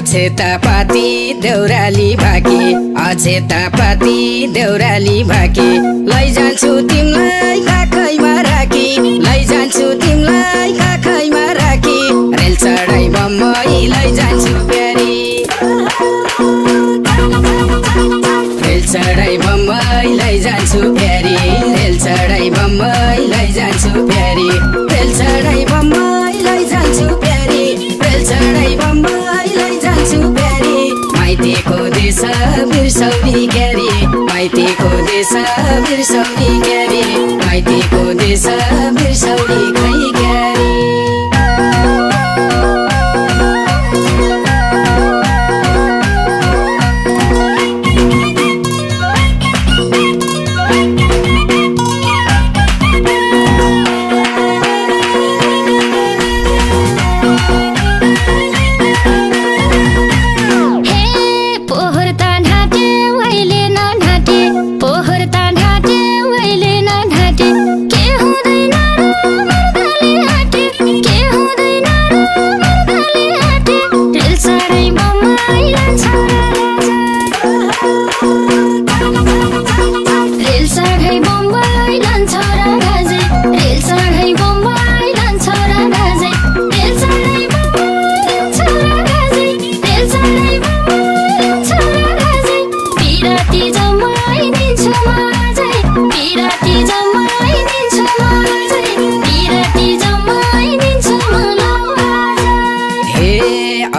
अक्षतापाती देउराली भाकी अक्षतापाती देउराली भाकी लैजान्छु तिमीलाई काखैमा राखी लैजान्छु तिमीलाई काखैमा राखी रेल चढाइ बम्बई लैजान्छु प्यारी रेल चढाइ बम्बई लैजान्छु प्यारी रेल चढाइ बम्बई लैजान्छु प्यारी रेल चढाइ बम्बई लैजान्छु प्यारी रेल चढाइ बम्बई लैजान्छु प्यारी माइतीको देश बिर्सौनी क्यारी माइतीको देश बिर्सौनी क्यारी माइतीको देश बिर्सौनी खै क्यारी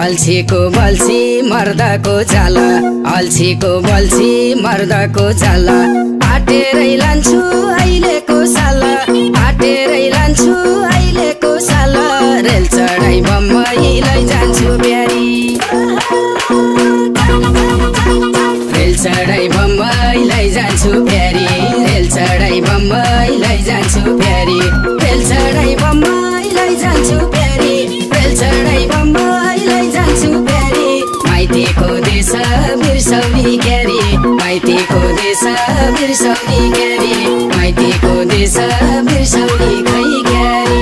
अल्छीको बल्छी मर्दाको चाला अल्छीको बल्छी मर्दाको चाला आटेरै लान्छु अहिलेको साला आटेरै लान्छु अहिलेको साला रेल चढाइ बम्बई लैजान्छु प्यारी रेल चढाइ बम्बई लैजान्छु प्यारी रेल चढाइ बम्बई लैजान्छु प्यारी रेल चढाइ बम्बई लैजान्छु प्यारी रेल चढाइ बम्बई लैजान्छु प्यारी माइतीको देश बिर्सौनी क्यारी माइतीको देश बिर्सौनी क्यारी माइतीको देश बिर्सौनी खै क्यारी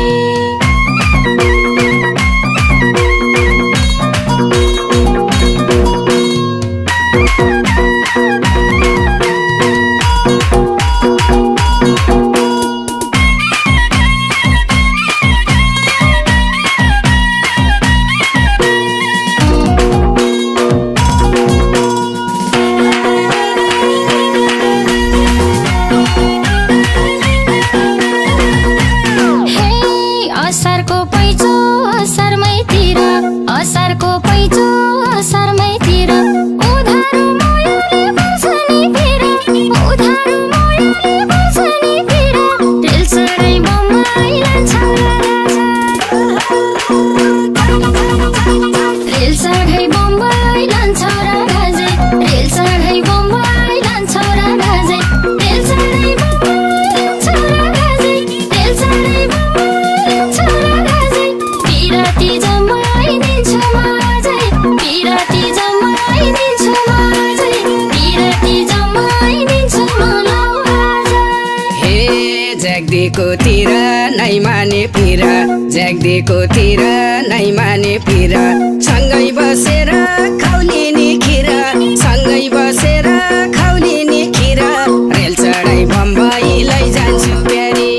ज्याग्दीको तिर नै माने पिरा ज्याग्दीको तिर नै माने पिरा सँगै बसेर खाउलिनी खिरा सँगै बसेर खाउलिनी खिरा रेल चढाइ बम्बई लैजान्छु प्यारी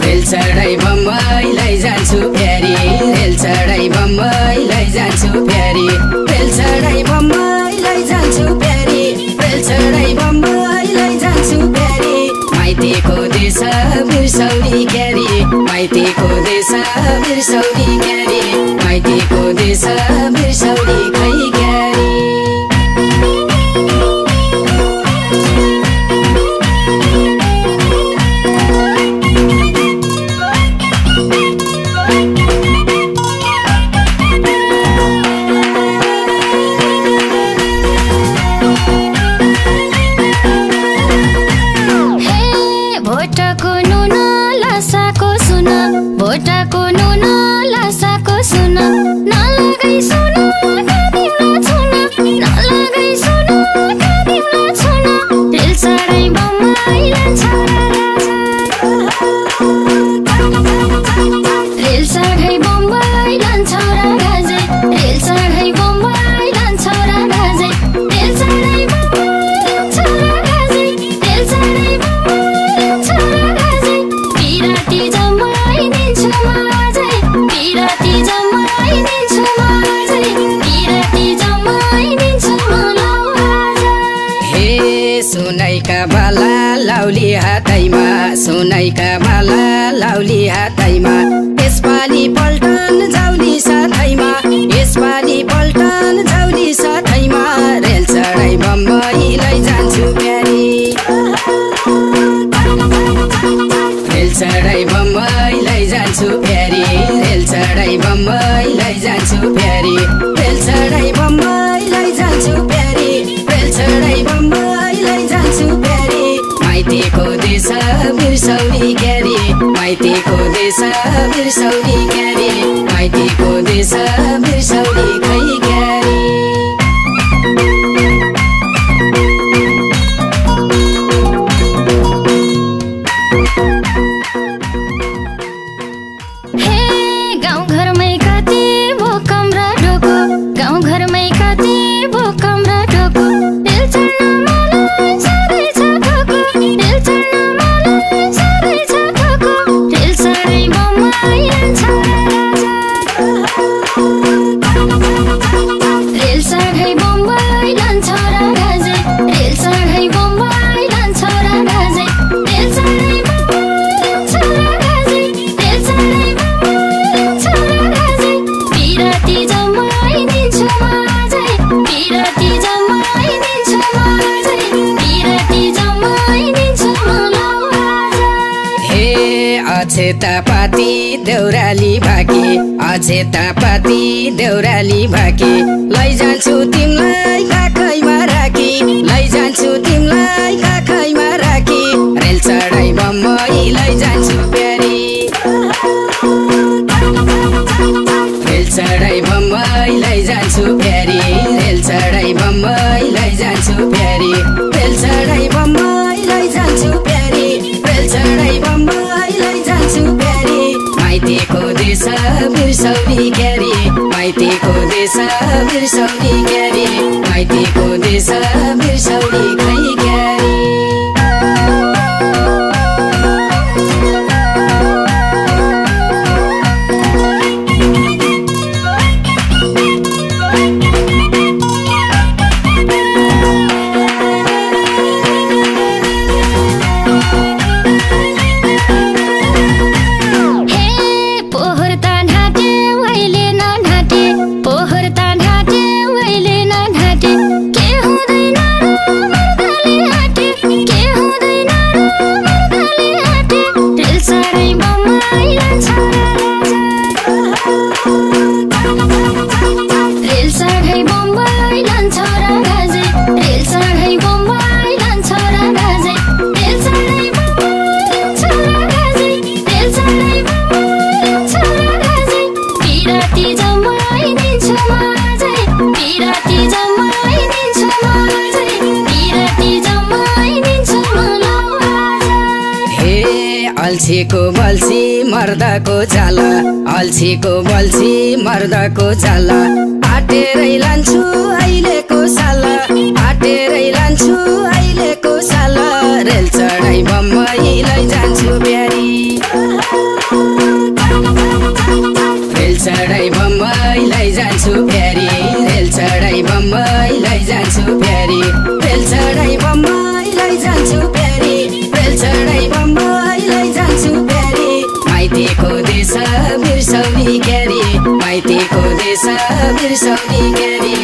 रेल चढाइ बम्बई लैजान्छु प्यारी रेल चढाइ बम्बई लैजान्छु प्यारी रेल चढाइ बम्बई लैजान्छु प्यारी रेल चढाइ बम्बई लैजान्छु प्यारी माइतीको देश बिर्सौनी क्यारी माइतीको देश बिर्सौनी क्यारी माइतीको देश बिर्सौनी खै क्यारी भोटाको नुन लासाको सुन नलगाई सुन सुनैका माला लाउली हातैमा यसपालि पल्टन जाउली साथैमा यसपालि पल्टन जाउली साथैमा रेल चढाइ बम्बई लैजान्छु प्यारी रेल चढाइ बम्बई लैजान्छु प्यारी रेल चढाइ बम्बई लैजान्छु प्यारी रेल चढाइ बम्बई लैजान्छु प्यारी रेल चढाइ बम्बई लैजान्छु प्यारी माइतीको देश बिर्सौली क्यारी माइतीको देश बिर्सौली क्यारी माइतीको देश बिर्सौली खै क्यारी अछेतापाती देउराली भाकी अछेतापाती देउराली भाकी लैजान्छु तिमीलाई काखैमा राखी लैजान्छु तिमीलाई काखैमा राखी रेल चढाइ बम्बई लैजान्छु प्यारी रेल चढाइ बम्बई लैजान्छु प्यारी रेल चढाइ बम्बई लैजान्छु प्यारी रेल चढाइ बम्बई लैजान्छु प्यारी रेल चढाइ बम्बई लैजान्छु प्यारी माइतीको देश बिर्सौली क्यारी माइतीको देश बिर्सौली क्यारी माइतीको देश बिर्सौली खै क्यारी अल्छीको बल्छी मर्दाको चाला अल्छीको बल्छी मर्दाको चाला आटेरै लान्छु अहिलेको साला आटेरै लान्छु अहिलेको साला रेल चढाइ बम्बई लैजान्छु प्यारी रेल चढाइ बम्बई लैजान्छु प्यारी रेल चढाइ बम्बई लैजान्छु प्यारी रेल चढाइ बम्बई लैजान्छु प्यारी रेल चढाइ बम्बई लैजान्छु प्यारी माइतीको देश बिर्सौली क्यारी माइतीको देश बिर्सौली क्यारी